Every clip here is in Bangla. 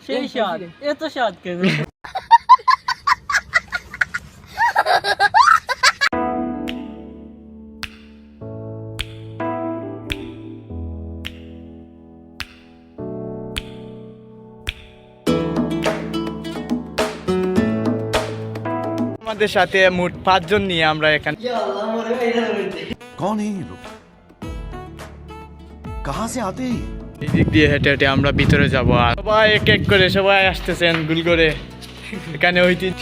সেই স্বাদ, এত স্বাদ কেন? আমাদের সাথে মোট 5 জন নিয়ে আমরা এখানে। कौन है ये लोग कहाँ से आते हैं এই দিক দিয়ে হেঁটে হেঁটে আমরা ভিতরে যাব আর সবাই এক এক করে সবাই আসতেছেন গুল করে। এখানে ঐতিহ্য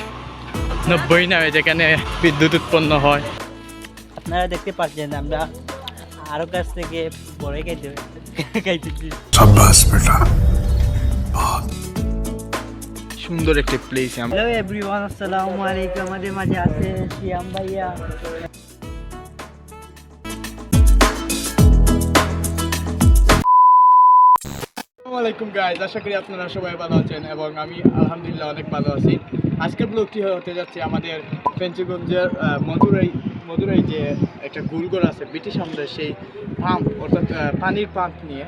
90 নামে যেখানে বিদ্যুৎ উৎপন্ন হয়। আপনারা দেখতে পাচ্ছেন আমরা আরো কাছ থেকে বড় খাইতেছি। সুন্দর একটি প্লেস। হ্যালো এভরিওয়ান, আসসালামু আলাইকুম। আমাদের মাঝে আছে সিয়াম ভাইয়া। আসসালামু আলাইকুম গাইস, আশা করি আপনারা সবাই ভালো আছেন এবং আমি আলহামদুলিল্লাহ অনেক ভালো আছি। আজকের ব্লগটি হতে যাচ্ছে আমাদের ফেঞ্চুগঞ্জের মধুরাই যে একটা গুলগড় আছে ব্রিটিশ আমলের, সেই পাম্প অর্থাৎ পানির পাম্প নিয়ে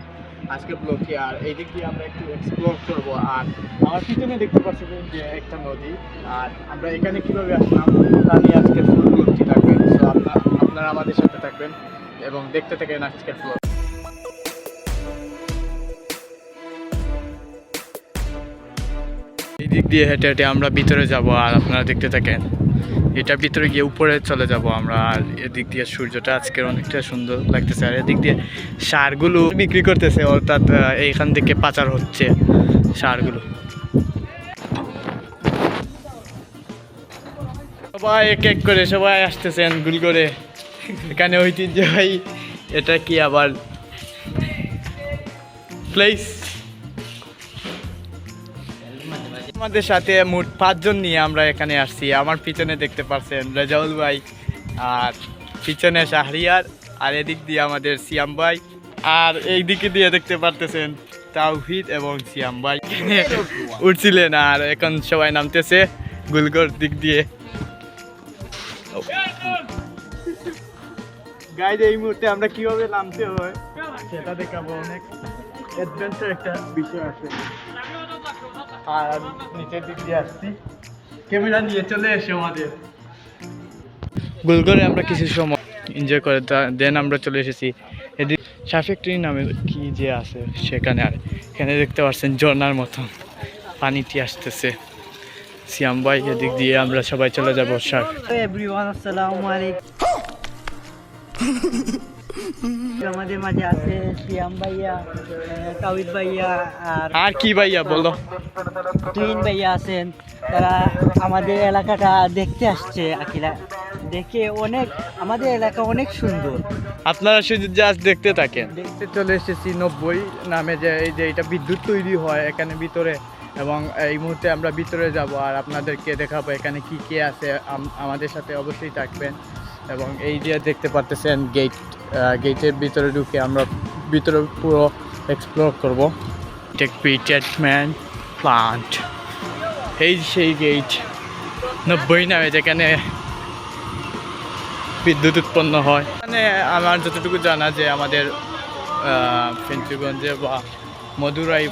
আজকের ব্লগটি। আর এই দিক দিয়ে আমরা একটু এক্সপ্লোর করবো। আর আমার পিছনে দেখতে পাচ্ছেন যে একটা নদী, আর আমরা এখানে কীভাবে আসলাম তা নিয়ে আজকের ফুল ব্লগটি থাকবেন। সো আপনারা আমাদের সাথে থাকবেন এবং দেখতে থাকেন আজকের ব্লগ। এই দিক দিয়ে হেঁটে হেঁটে আমরা ভিতরে যাব আর আপনারা দেখতে থাকেন। এটা ভিতরে গিয়ে উপরে চলে যাব আমরা। আর এদিক দিয়ে সূর্যটা আজকের অনেকটা সুন্দর লাগতেছে। আর এদিক দিয়ে সারগুলো বিক্রি করতেছে, অর্থাৎ এইখান থেকে পাচার হচ্ছে সারগুলো। সবাই এক এক করে সবাই আসতেছেন গুল করে। এখানে ঐতিহ্যবাহী এটা কি আবার প্লেস। আমাদের সাথে মোট 5 জন নিয়ে আমরা এখানে আসছি। আমার পিছনে দেখতে পাচ্ছেন রেজাউল ভাই, আর পিছনে শাহরিয়ার, আর এদিক দিয়ে আমাদের সিয়াম ভাই, আর এই দিকে দিয়ে দেখতে পারতেছেন তাওহিদ এবং সিয়াম ভাই উঠছিলেন। আর এখন সবাই নামতেছে গুলগড় দিক দিয়ে। গাইড এই মুহূর্তে আমরা কিভাবে নামতে হয় সেটা দেখাবো। অনেক অ্যাডভেঞ্চার একটা বিষয় আছে। আর আমি নিচের দিক দিয়ে আসছি, ক্যামেরা নিয়ে চলে এসে আমাদের গুলগড়ে আমরা কিছু সময় এনজয় করে দেন আমরা চলে এসেছি এদিক সাফেক্টরি নামে কি যে আছে সেখানে। আর এখানে দেখতে পাচ্ছেন ঝর্ণার মতন পানিটি আসতেছে। সিয়াম ভাই এদিক দিয়ে আমরা সবাই চলে যাবো। এভরিওয়ান, আসসালামু আলাইকুম। আমাদের মাঝে আছে সিয়াম ভাইয়া, তাওহিদ ভাইয়া, আর কি ভাইয়া বলো, তুহিন ভাইয়া আছেন। তারা আমাদের এলাকাটা দেখতে আসছে। আকিলা দেখে অনেক, আমাদের এলাকা অনেক সুন্দর। আপনারা শুধু জাস্ট দেখতে থাকেন। দেখতে চলে এসেছি 90 নামে যে এই যে এটা বিদ্যুৎ তৈরি হয় এখানে ভিতরে, এবং এই মুহূর্তে আমরা ভিতরে যাব আর আপনাদেরকে দেখাবো এখানে কি কি আছে। আমাদের সাথে অবশ্যই থাকবেন। এবং এই যে দেখতে পারতেছেন গেটের ভিতরে ঢুকে আমরা ভিতরে পুরো এক্সপ্লোর করব। ট্রিটমেন্ট প্লান্ট, এই সেই গেট 90 নামে যেখানে বিদ্যুৎ উৎপন্ন হয়। মানে আমার যতটুকু জানা যে আমাদের ফেঞ্চুগঞ্জে বা মধুরাই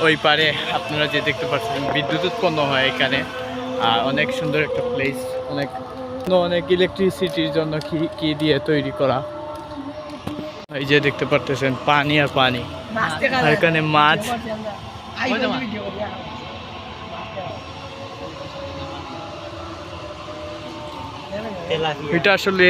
ওই পারে আপনারা যে দেখতে পাচ্ছেন বিদ্যুৎ উৎপন্ন হয় এখানে। আর অনেক সুন্দর একটা প্লেস, অনেক ইলেকট্রিসিটির জন্য কি দিয়ে তৈরি করা। এই যে দেখতে পারতেছেন পানি আর পানি, আর এখানে মাছ। এটা আসলে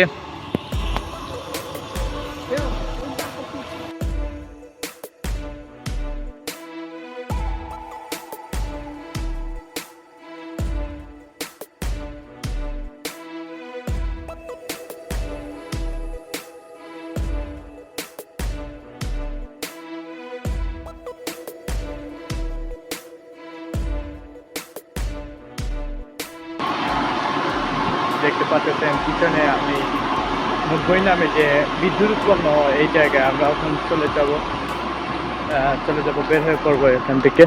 দেখতে পাচ্ছেন পিছনে আমি 90 নামে যে বিদ্যুৎ উৎপন্ন হয় এই জায়গায় আমরা এখন চলে যাব বের হয়ে পড়বো এখান থেকে।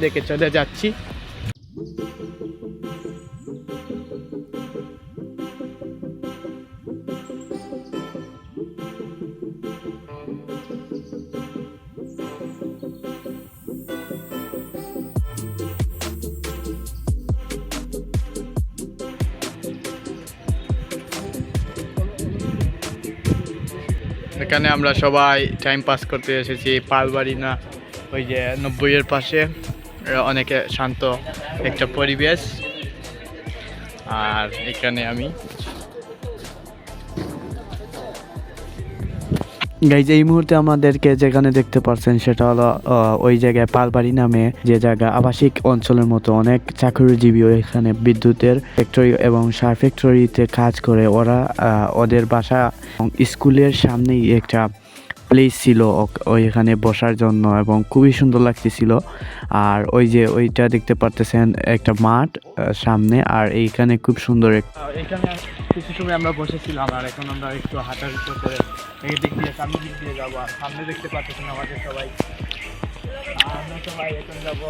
দেখে চলে যাচ্ছি। এখানে আমরা সবাই টাইম পাস করতে এসেছি, পালবাড়ি না ওই যে 90-এর পাশে, অনেকে শান্ত একটা পরিবেশ। আর এখানে আমি গাইজ এই মুহূর্তে আমাদেরকে যেখানে দেখতে পাচ্ছেন সেটা হলো ওই জায়গায় পালবাড়ি নামে যে জায়গা আবাসিক অঞ্চলের মতো অনেক চাকরিজীবীও এখানে বিদ্যুতের ফ্যাক্টরি এবং সার ফ্যাক্টরিতে কাজ করে। ওরা ওদের বাসা স্কুলের সামনেই একটা প্লেস ছিল ওইখানে বসার জন্য এবং খুবই সুন্দর লাগতেছিল। আর ওই যে ওইটা দেখতে পারতেছেন একটা মাঠ সামনে, আর এইখানে খুব সুন্দর এখানে কিছু সময় আমরা বসেছিলাম। আর এখন আমরা একটু হাঁটাহাঁটি করে এই দিক দিয়ে সামনের দিক দিয়ে যাবো। আর সামনে দেখতে পাচ্ছেন আমাদের সবাই, আমরা সবাই এখন যাবো।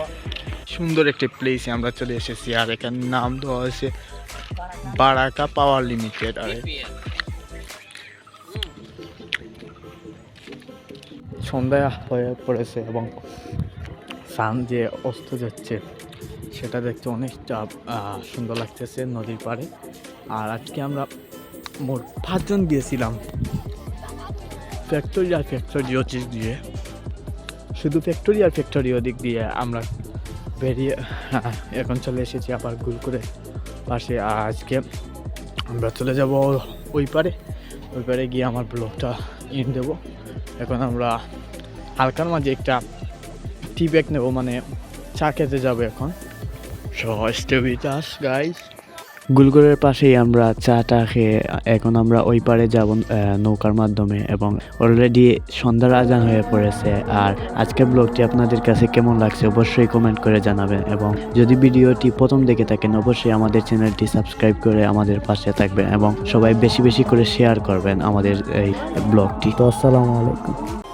সুন্দর একটি প্লেসে আমরা চলে এসেছি। আর এখানে নাম দেওয়া হয়েছে বারাকা পাওয়ার লিমিটেড। আর সন্ধ্যা হয়ে পড়েছে এবং সান যে অস্ত যাচ্ছে সেটা দেখতে অনেকটা সুন্দর লাগতেছে নদীর পাড়ে। আর আজকে আমরা মোট 5 জন গিয়েছিলাম ফ্যাক্টরি আর ফ্যাক্টরি ওদিক দিয়ে, শুধু ফ্যাক্টরি আর ফ্যাক্টরি ওদিক দিয়ে আমরা বেরিয়ে এখন চলে এসেছি আবার গুল করে পাশে। আর আজকে আমরা চলে যাব ওই পারে গিয়ে আমার ব্লগটা ইন দেবো। এখন আমরা হালকার মাঝে একটা টি ব্যাগ নেবো, মানে চা খেতে যাবো এখন। So stay with us guys. গুলগড়ের পাশেই আমরা চাটা খেয়ে এখন আমরা ওই পারে যাব নৌকার মাধ্যমে, এবং অলরেডি সন্ধ্যার আজান হয়ে পড়েছে। আর আজকের ব্লগটি আপনাদের কাছে কেমন লাগছে অবশ্যই কমেন্ট করে জানাবেন, এবং যদি ভিডিওটি প্রথম দেখে থাকেন অবশ্যই আমাদের চ্যানেলটি সাবস্ক্রাইব করে আমাদের পাশে থাকবেন এবং সবাই বেশি বেশি করে শেয়ার করবেন আমাদের এই ব্লগটি। তো আসসালামু আলাইকুম।